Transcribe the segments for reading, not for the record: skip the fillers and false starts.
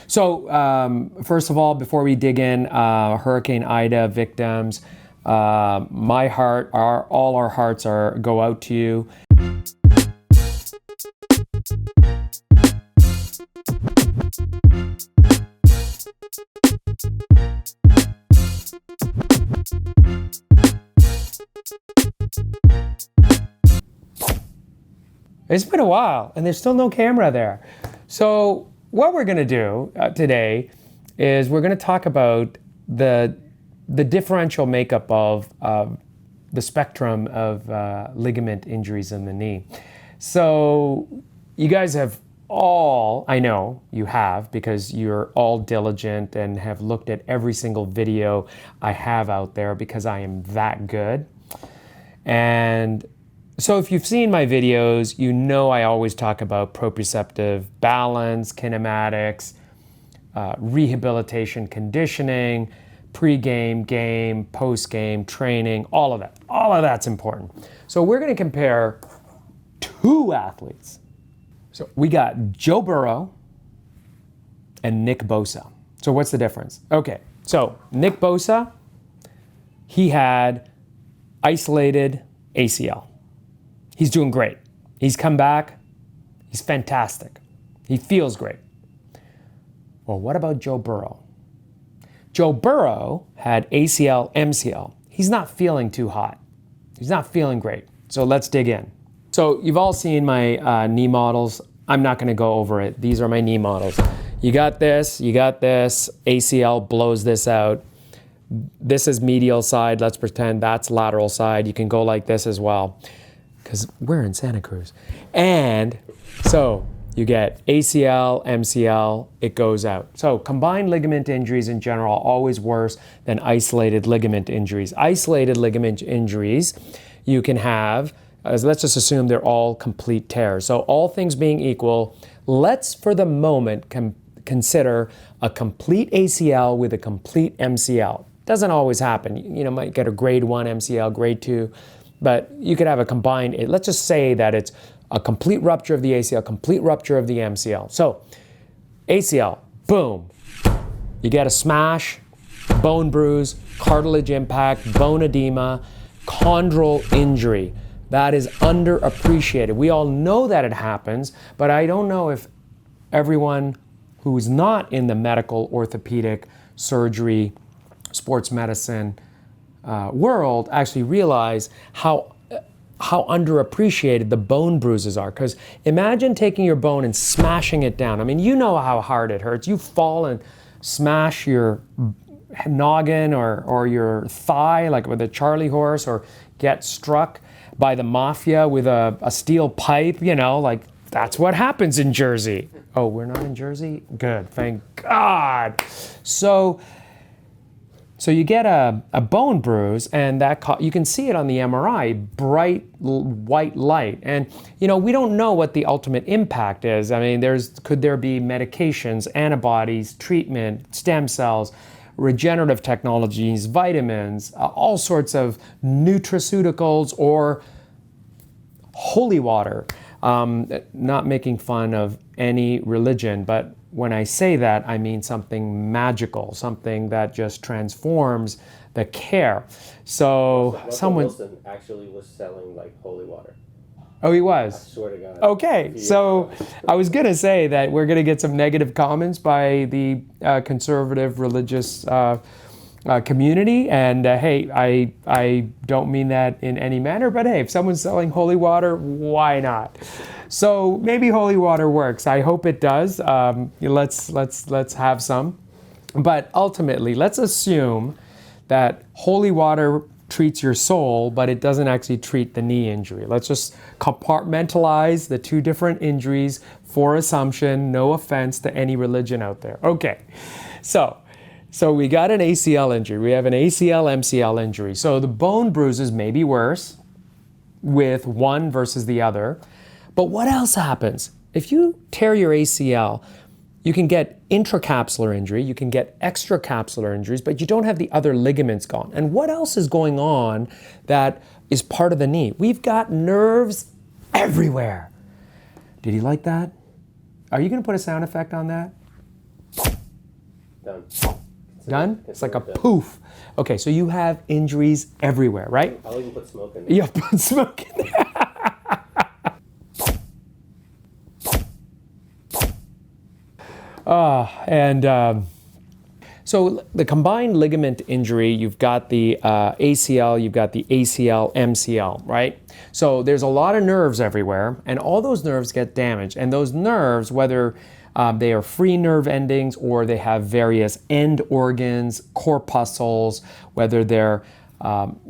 So first of all, before we dig in, Hurricane Ida victims, my heart, all our hearts go out to you. It's been a while, and there's still no camera there. So what we're going to do today is we're going to talk about the differential makeup of the spectrum of ligament injuries in the knee. So you guys have all, I know you have, because you're all diligent and have looked at every single video I have out there because I am that good. And so if you've seen my videos, you know I always talk about proprioceptive balance, kinematics, rehabilitation, conditioning, pre-game, game, post-game, training, all of that. All of that's important. So we're going to compare two athletes. So we got Joe Burrow and Nick Bosa. So what's the difference? Okay, so Nick Bosa, he had isolated ACL. He's doing great. He's come back. He's fantastic. He feels great. Well, what about Joe Burrow? Joe Burrow had ACL, MCL. He's not feeling too hot. He's not feeling great. So let's dig in. So you've all seen my knee models. I'm not going to go over it. These are my knee models. You got this, ACL blows this out. This is medial side. Let's pretend that's lateral side. You can go like this as well, because we're in Santa Cruz. And so you get ACL, MCL, it goes out. So combined ligament injuries in general are always worse than isolated ligament injuries. Isolated ligament injuries you can have, let's just assume they're all complete tears. So all things being equal, let's for the moment consider a complete ACL with a complete MCL. Doesn't always happen. You might get a grade 1 MCL, grade 2, but you could have a combined, let's just say that it's a complete rupture of the ACL, complete rupture of the MCL. So ACL, boom. You get a smash, bone bruise, cartilage impact, bone edema, chondral injury. That is underappreciated. We all know that it happens, but I don't know if everyone who's not in the medical, orthopedic, surgery, sports medicine world actually realize how underappreciated the bone bruises are. Because imagine taking your bone and smashing it down. I mean, you know how hard it hurts. You fall and smash your noggin or your thigh like with a Charlie horse, or get struck by the mafia with a steel pipe, like that's what happens in Jersey. Oh, we're not in Jersey? Good, thank God. So you get a bone bruise, and you can see it on the MRI, bright white light. And we don't know what the ultimate impact is. I mean, could there be medications, antibodies, treatment, stem cells, regenerative technologies, vitamins, all sorts of nutraceuticals, or holy water. Not making fun of any religion, but when I say that, I mean something magical, something that just transforms the care. So someone Wilson actually was selling like holy water. Oh, he was? I swear to God. Okay, so I was going to say that we're going to get some negative comments by the conservative religious community, and hey, I don't mean that in any manner, but hey, if someone's selling holy water, why not? So maybe holy water works. I hope it does. Let's have some. But ultimately, let's assume that holy water treats your soul, but it doesn't actually treat the knee injury. Let's just compartmentalize the two different injuries for assumption. No offense to any religion out there. Okay, so we got an ACL injury. We have an ACL, MCL injury. So the bone bruises may be worse with one versus the other. But what else happens? If you tear your ACL, you can get intracapsular injury, you can get extracapsular injuries, but you don't have the other ligaments gone. And what else is going on that is part of the knee? We've got nerves everywhere. Did you like that? Are you going to put a sound effect on that? Done. Done? It's like a Done. poof. Okay, so you have injuries everywhere, right? I'll even put smoke in there. Yeah, put smoke in there. So the combined ligament injury, you've got the ACL, you've got the ACL, MCL, right? So there's a lot of nerves everywhere, and all those nerves get damaged. And those nerves, whether they are free nerve endings or they have various end organs, corpuscles, whether they're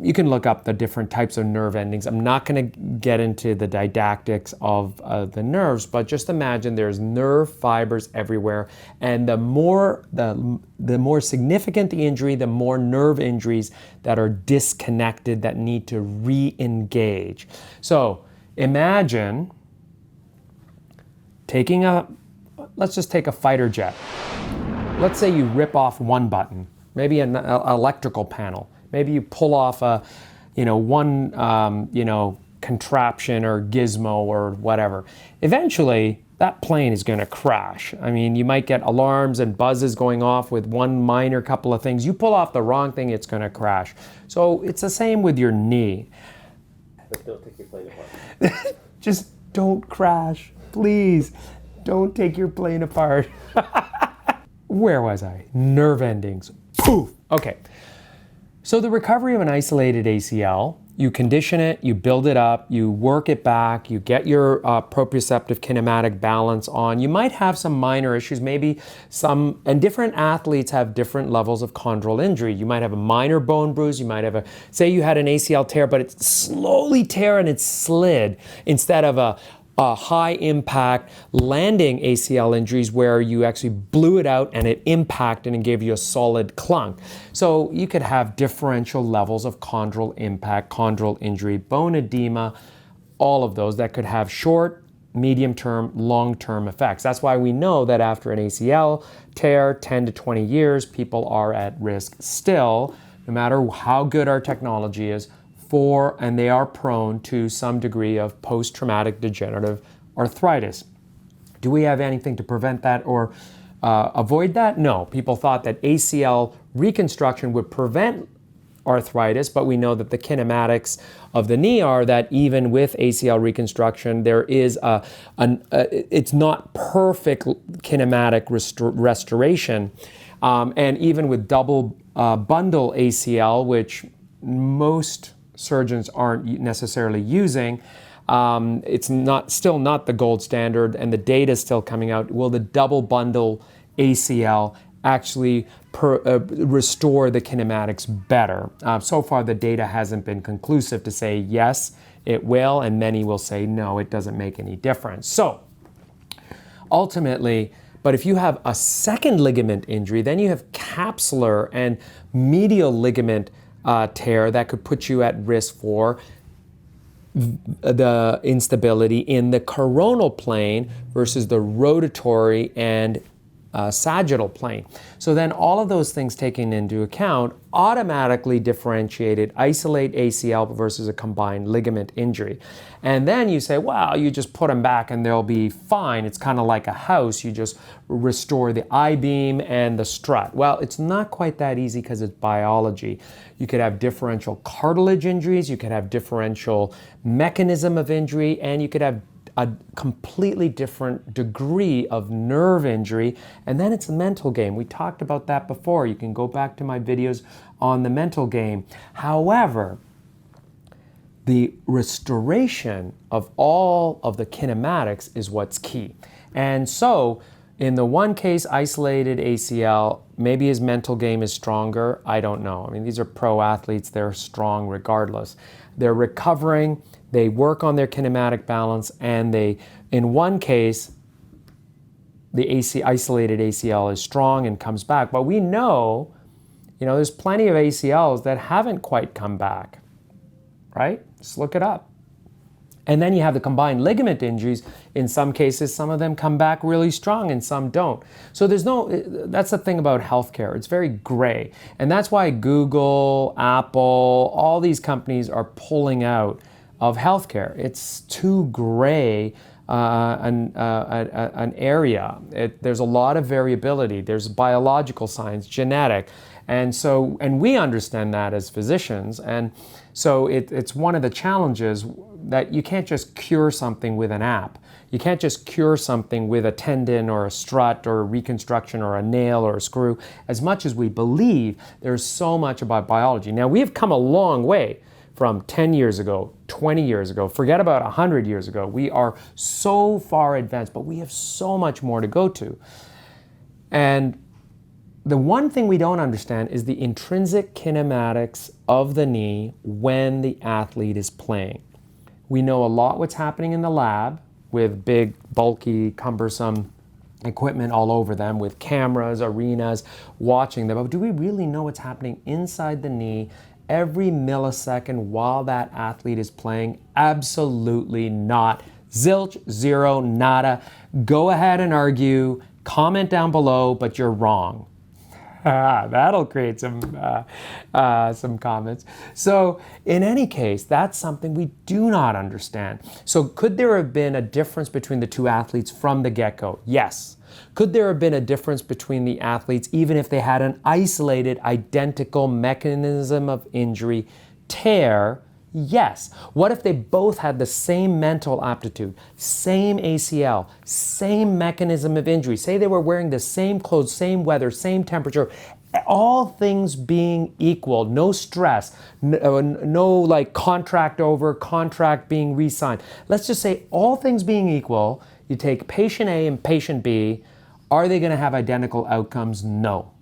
you can look up the different types of nerve endings. I'm not going to get into the didactics of the nerves, but just imagine there's nerve fibers everywhere, and the more significant the injury, the more nerve injuries that are disconnected that need to re-engage. So imagine let's just take a fighter jet. Let's say you rip off one button, maybe an electrical panel. Maybe you pull off one contraption or gizmo or whatever. Eventually, that plane is going to crash. I mean, you might get alarms and buzzes going off with one minor couple of things. You pull off the wrong thing, it's going to crash. So it's the same with your knee. But don't take your plane apart. Just don't crash, please. Don't take your plane apart. Where was I? Nerve endings. Poof. Okay. So the recovery of an isolated ACL, you condition it, you build it up, you work it back, you get your proprioceptive kinematic balance on. You might have some minor issues, and different athletes have different levels of chondral injury. You might have a minor bone bruise, you might have say you had an ACL tear, but it's slowly tear and it's slid instead of a high impact landing ACL injuries where you actually blew it out and it impacted and gave you a solid clunk. So you could have differential levels of chondral impact, chondral injury, bone edema, all of those that could have short, medium-term, long-term effects. That's why we know that after an ACL tear, 10 to 20 years, people are at risk still, no matter how good our technology is, and they are prone to some degree of post-traumatic degenerative arthritis. Do we have anything to prevent that or avoid that? No. People thought that ACL reconstruction would prevent arthritis, but we know that the kinematics of the knee are that even with ACL reconstruction, there is it's not perfect kinematic restoration. And even with double bundle ACL, which most surgeons aren't necessarily using, it's still not the gold standard, and the data is still coming out. Will the double bundle ACL actually restore the kinematics better? So far, the data hasn't been conclusive to say yes, it will, and many will say no, it doesn't make any difference. So ultimately, but if you have a second ligament injury, then you have capsular and medial ligament tear that could put you at risk for the instability in the coronal plane versus the rotatory and sagittal plane. So then all of those things taken into account automatically differentiated isolate ACL versus a combined ligament injury. And then you say, well, you just put them back and they'll be fine. It's kind of like a house. You just restore the I-beam and the strut. Well, it's not quite that easy because it's biology. You could have differential cartilage injuries, you could have differential mechanism of injury, and you could have a completely different degree of nerve injury, and then it's a mental game. We talked about that before. You can go back to my videos on the mental game. However, the restoration of all of the kinematics is what's key. And so, in the one case, isolated ACL, maybe his mental game is stronger. I don't know. I mean, these are pro athletes. They're strong regardless. They're recovering. They work on their kinematic balance, and in one case, the isolated ACL is strong and comes back. But we know, there's plenty of ACLs that haven't quite come back, right? Just look it up. And then you have the combined ligament injuries. In some cases, some of them come back really strong and some don't. So that's the thing about healthcare. It's very gray. And that's why Google, Apple, all these companies are pulling out of healthcare. It's too gray an area. There's a lot of variability. There's biological science, genetic, and we understand that as physicians. And so it's one of the challenges that you can't just cure something with an app. You can't just cure something with a tendon or a strut or a reconstruction or a nail or a screw. As much as we believe, there's so much about biology. Now, we have come a long way from 10 years ago, 20 years ago, forget about 100 years ago. We are so far advanced, but we have so much more to go to. And the one thing we don't understand is the intrinsic kinematics of the knee when the athlete is playing. We know a lot what's happening in the lab with big, bulky, cumbersome equipment all over them, with cameras, arenas, watching them. But do we really know what's happening inside the knee every millisecond while that athlete is playing? Absolutely not. Zilch, zero, nada. Go ahead and argue. Comment down below, but you're wrong. That'll create some comments. So in any case, that's something we do not understand. So could there have been a difference between the two athletes from the get-go? Yes. Could there have been a difference between the athletes even if they had an isolated, identical mechanism of injury tear? Yes. What if they both had the same mental aptitude, same ACL, same mechanism of injury? Say they were wearing the same clothes, same weather, same temperature, all things being equal, no stress, no like contract over, contract being re-signed. Let's just say all things being equal, you take patient A and patient B, are they going to have identical outcomes? No.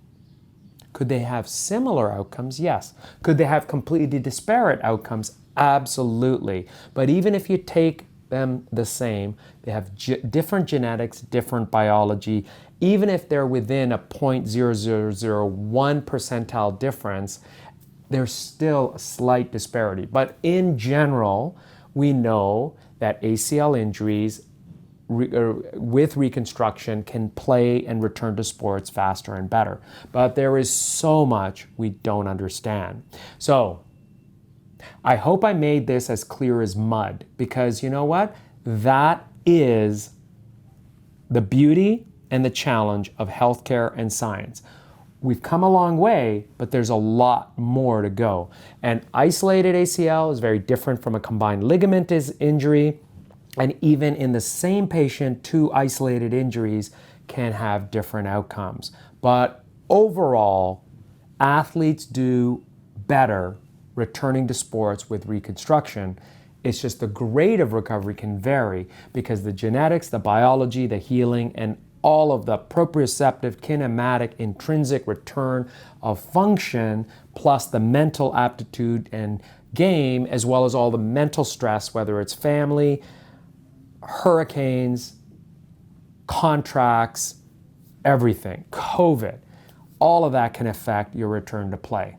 Could they have similar outcomes? Yes. Could they have completely disparate outcomes? Absolutely. But even if you take them the same, they have different genetics, different biology. Even if they're within a 0.0001 percentile difference, there's still a slight disparity. But in general, we know that ACL injuries with reconstruction can play and return to sports faster and better. But there is so much we don't understand. So I hope I made this as clear as mud, because you know what? That is the beauty and the challenge of healthcare and science. We've come a long way, but there's a lot more to go. And isolated ACL is very different from a combined ligament injury. And even in the same patient, two isolated injuries can have different outcomes. But overall, athletes do better returning to sports with reconstruction. It's just the grade of recovery can vary because the genetics, the biology, the healing, and all of the proprioceptive, kinematic, intrinsic return of function, plus the mental aptitude and game, as well as all the mental stress, whether it's family, hurricanes, contracts, everything, COVID, all of that can affect your return to play.